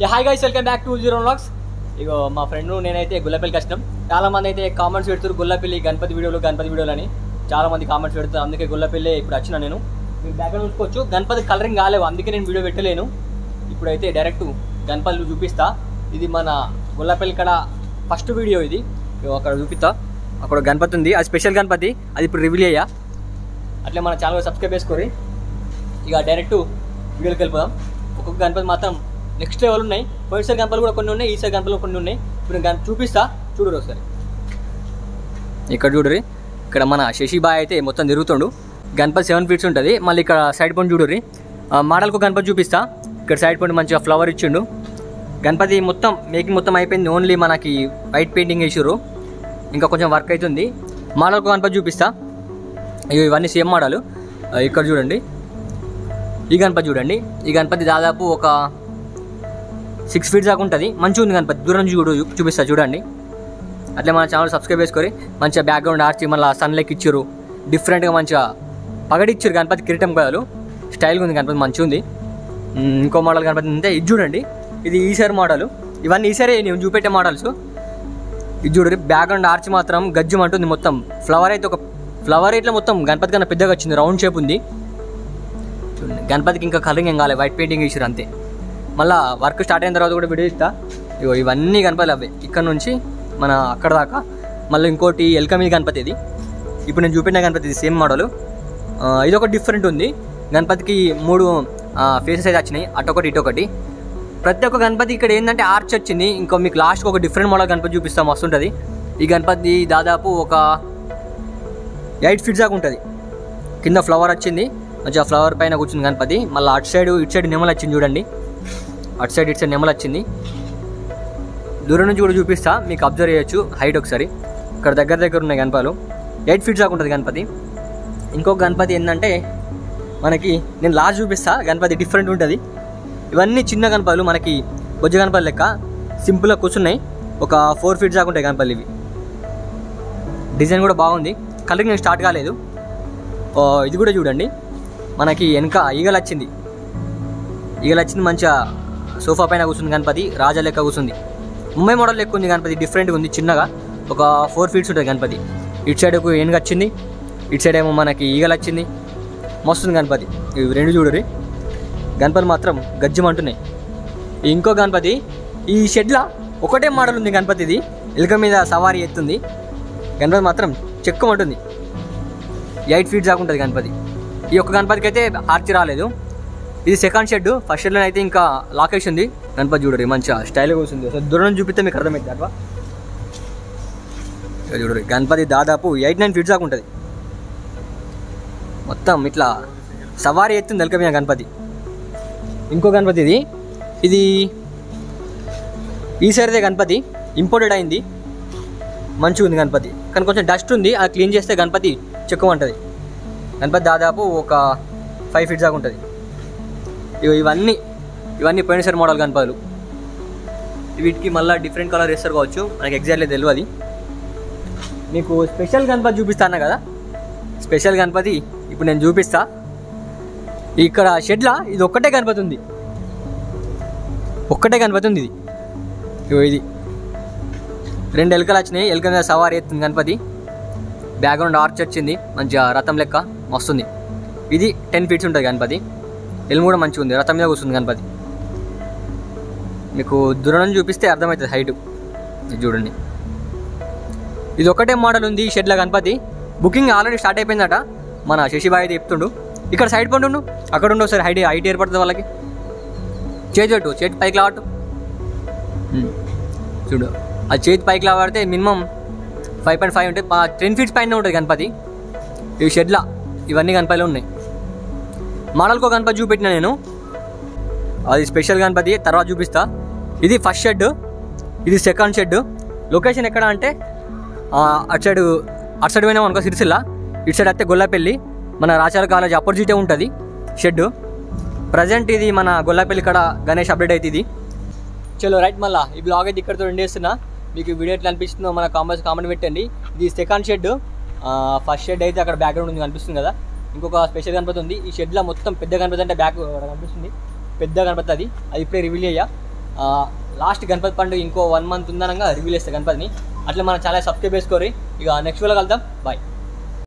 Hi guys, welcome back to zero vlogs. ఇగో మా friend నేనైతే గుల్లపల్లికి వచ్చినాం. చాలా మంది అయితే కామెంట్స్ పెడుతారు గుల్లపల్లి గణపతి వీడియోలు అని చాలా మంది కామెంట్స్ పెడతారు. అందుకే గుల్లపల్లి ఇప్పుడు వచ్చిన నేను. మీరు బ్యాక్గ్రౌండ్ చూసుకోవచ్చు, గణపతి కలరింగ్ కాలేవు, అందుకే నేను వీడియో పెట్టలేను. ఇప్పుడైతే డైరెక్ట్ గణపతి చూపిస్తా. ఇది మన గుల్లపల్లి ఇక్కడ ఫస్ట్ వీడియో. ఇది అక్కడ చూపిస్తా. అక్కడ గణపతి ఉంది, అది స్పెషల్ గణపతి, అది ఇప్పుడు రివీల్ అయ్యా. అట్లే మన ఛానల్ సబ్స్క్రైబ్ చేసుకోరి. ఇక డైరెక్ట్ వీడియోకి వెళ్ళిపోదాం. ఒక్కొక్క గణపతి మాత్రం నెక్స్ట్ లెవెల్ ఉన్నాయి. పోయినసారి గణపతులు కూడా కొన్ని ఉన్నాయి, ఈసారి గణపతులు కొన్ని ఉన్నాయి. ఇప్పుడు నేను చూపిస్తా, చూడరు ఒకసారి. ఇక్కడ చూడరి, ఇక్కడ మన శశిబాయ్ అయితే మొత్తం తిరుగుతుండు. గణపతి 7 feet ఉంటుంది. మళ్ళీ ఇక్కడ సైడ్ పాయింట్ చూడరి, మోడల్కు గణపతి చూపిస్తా. ఇక్కడ సైడ్ పాయింట్ మంచిగా ఫ్లవర్ ఇచ్చిండు. గణపతి మొత్తం మేకింగ్ మొత్తం అయిపోయింది. ఓన్లీ మనకి వైట్ పెయింటింగ్ వేసారు, ఇంకా కొంచెం వర్క్ అవుతుంది. మోడల్కు గణపతి చూపిస్తా. ఇవన్నీ సేమ్ మోడల్. ఇక్కడ చూడండి, ఈ గణపతి చూడండి. ఈ గణపతి దాదాపు ఒక 6 feet దాకా ఉంటుంది. మంచిగా ఉంది గణపతి, దూరం నుంచి చూపిస్తా చూడండి. అట్లే మన ఛానల్ సబ్స్క్రైబ్ చేసుకొని మంచిగా బ్యాక్గ్రౌండ్ ఆర్చి మళ్ళీ సన్లైక్ ఇచ్చారు. డిఫరెంట్గా మంచిగా పగడిచ్చారు. గణపతి కిరీటం కాదు, స్టైల్గా ఉంది గణపతి, మంచిగా ఉంది. ఇంకో మోడల్ గణపతి ఉంటే ఇది చూడండి, ఇది ఈసారి మోడల్. ఇవన్నీ ఈసారి నేను చూపెట్టే మోడల్స్. ఇది చూడండి, బ్యాక్గ్రౌండ్ ఆర్చి మాత్రం గజ్జం అంటుంది. మొత్తం ఫ్లవర్ అయితే ఒక ఫ్లవర్ ఇట్లా మొత్తం గణపతి కన్నా పెద్దగా వచ్చింది, రౌండ్ షేప్ ఉంది. గణపతికి ఇంకా కలరింగ్ ఏం కాలేదు, వైట్ పెయింటింగ్ వేసారు అంతే. మళ్ళీ వర్క్ స్టార్ట్ అయిన తర్వాత కూడా వీడియో ఇస్తా. ఇవన్నీ గణపతులు అవే, ఇక్కడ నుంచి మన అక్కడ దాకా. మళ్ళీ ఇంకోటి ఎల్క మీద గణపతి, ఇది ఇప్పుడు నేను చూపించిన గణపతి, ఇది సేమ్ మోడల్. ఇది ఒక డిఫరెంట్ ఉంది. గణపతికి 3 ఫేసెస్ అయితే వచ్చినాయి, అటొకటి ఇటొకటి. ప్రతి ఒక్క గణపతి ఇక్కడ ఏంటంటే ఆర్చ్ వచ్చింది. ఇంకో మీకు లాస్ట్కి ఒక డిఫరెంట్ మోడల్ గణపతి చూపిస్తాం, వస్తుంటుంది. ఈ గణపతి దాదాపు ఒక 8 feet దాకా ఉంటుంది. కింద ఫ్లవర్ వచ్చింది, మంచిగా ఫ్లవర్ పైన కూర్చుంది గణపతి. మళ్ళీ అటు సైడ్ ఇటు సైడ్ నెమలు వచ్చింది చూడండి, అటు సైడ్ ఇటు సైడ్ నెమలు వచ్చింది. దూరం నుంచి కూడా చూపిస్తా, మీకు అబ్జర్వ్ చేయొచ్చు హైట్ ఒకసారి. ఇక్కడ దగ్గర ఉన్నాయి గణపతులు. 8 feet దాకా ఉంటుంది గణపతి. ఇంకొక గణపతి ఏంటంటే మనకి నేను లాస్ట్ చూపిస్తా, గణపతి డిఫరెంట్ ఉంటుంది. ఇవన్నీ చిన్న గణపతులు, మనకి బొజ్జ గణపతి లెక్క సింపుల్గా కూర్చున్నాయి. ఒక 4 feet దాకా ఉంటాయి గణపతులు ఇవి. డిజైన్ కూడా బాగుంది, కలరింగ్ నేను స్టార్ట్ కాలేదు. ఇది కూడా చూడండి, మనకి వెనక ఈగలు వచ్చింది మంచిగా సోఫా పైన కూర్చుంది గణపతి, రాజా లెక్క కూర్చుంది. ముంబై మోడల్ లెక్క ఉంది గణపతి, డిఫరెంట్గా ఉంది. చిన్నగా ఒక 4 feet ఉంటుంది గణపతి. ఇటు సైడ్కు ఏనుగు వచ్చింది, ఇటు సైడ్ ఏమో మనకి ఈగలు వచ్చింది. మస్తుంది గణపతి. ఇవి రెండు చూడరి, గణపతి మాత్రం గజ్జమంటున్నాయి. ఇంకో గణపతి ఈ షెడ్లా ఒకటే మోడల్ ఉంది గణపతిది, ఎలుక మీద సవారీ ఎత్తుంది. గణపతి మాత్రం చెక్కమంటుంది. 8 feet దాకా ఉంటుంది గణపతి. ఈ ఒక్క గణపతికి అయితే ఆర్చి రాలేదు. ఇది సెకండ్ షెడ్. ఫస్ట్ షెడ్లో అయితే ఇంకా లాకేష్ ఉంది. గణపతి చూడరు, మంచిగా స్టైల్గా కూర్చుంది. అసలు దూరం చూపిస్తే మీకు అర్థమవుతుంది అట్లా. చూడరు, గణపతి దాదాపు 8-9 feet దాకా ఉంటుంది. మొత్తం ఇట్లా సవారీ ఎత్తుంది ఎలుక మీద గణపతి. ఇంకో గణపతి ఇది ఈ సైడ్దే గణపతి, ఇంపోర్టెడ్ అయింది. మంచిగా ఉంది గణపతి, కానీ కొంచెం డస్ట్ ఉంది, అది క్లీన్ చేస్తే గణపతి చెక్కమంటుంది. గణపతి దాదాపు ఒక 5 feet దాకా ఉంటుంది. ఇవన్నీ పోయినసారి మోడల్ గణపతులు. వీటికి మళ్ళీ డిఫరెంట్ కలర్ వేస్తారు కావచ్చు, మనకి ఎగ్జాక్ట్లీ తెలియదు. మీకు స్పెషల్ గణపతి చూపిస్తాను కదా, స్పెషల్ గణపతి ఇప్పుడు నేను చూపిస్తా. ఇక్కడ షెడ్లా ఇది ఒక్కటే గణపతి ఉంది, ఇది 2 ఎలుకలు వచ్చినాయి, ఎలుక మీద సవారీ ఎత్తుంది గణపతి. బ్యాక్గ్రౌండ్ ఆర్చ్ వచ్చింది, మంచిగా రథం లెక్క మస్తుంది. ఇది 10 feet ఉంటుంది గణపతి. ఎలుగు కూడా మంచిగా ఉంది, రథం మీద కూర్చుంది గణపతి. మీకు దూరం నుంచి చూపిస్తే అర్థమవుతుంది హైటు. ఇది చూడండి, ఇది ఒకటే మోడల్ ఉంది ఈ షెడ్ల గణపతి. బుకింగ్ ఆల్రెడీ స్టార్ట్ అయిపోయిందట, మన శశిబాయ్ అయితే చెప్తుండు. ఇక్కడ సైడ్ పండు ఉండు, అక్కడ ఉండు ఒకసారి. హైట్ ఏర్పడుతుంది వాళ్ళకి. చేతి పైకి లావట్టు చూడు, అది చేతి పైకి లావాడితే మినిమం 5.5 ఉంటే 10 feet పైన ఉంటుంది గణపతి. ఈ షెడ్లా ఇవన్నీ గణపతిలో ఉన్నాయి. మోడల్కో గణపతి చూపెట్టిన నేను, అది స్పెషల్ గణపతి, తర్వాత చూపిస్తా. ఇది ఫస్ట్ షెడ్, ఇది సెకండ్ షెడ్. లొకేషన్ ఎక్కడ అంటే అటు సైడ్ పోయినాం అనుకో సిరిసిల్ల, ఇటు సైడ్ అయితే గొల్లపల్లి, మన రాచాల కాలేజ్ అపోజిటే ఉంటుంది షెడ్. ప్రజెంట్ ఇది మన గొల్లపల్లి ఇక్కడ గణేష్ అప్డేట్ అవుతుంది. చలో రైట్, మళ్ళీ ఈ బ్లాగ్ అయితే ఇక్కడతో ఎండ్ చేస్తున్నా. మీకు వీడియో ఎట్లా అనిపిస్తుందో మన కామెంట్ పెట్టండి. ఇది సెకండ్ షెడ్. ఫస్ట్ షెడ్ అయితే అక్కడ బ్యాక్గ్రౌండ్ ఉంది కనిపిస్తుంది కదా, ఇంకొక స్పెషల్ గణపతి ఉంది. ఈ షెడ్లో మొత్తం పెద్ద గణపతి అంటే బ్యాక్ కనిపిస్తుంది, పెద్ద గణపతి. అది ఇప్పుడే రివీల్ అయ్యా. లాస్ట్ గణపతి పండుగ ఇంకో 1 మంత్ ఉందనగా రివీల్ చేస్తే గణపతిని. అట్లా మనం చాలా సబ్స్క్రైబ్ చేసుకోరి. ఇక నెక్స్ట్ వీడియోలో కలుద్దాం. బాయ్.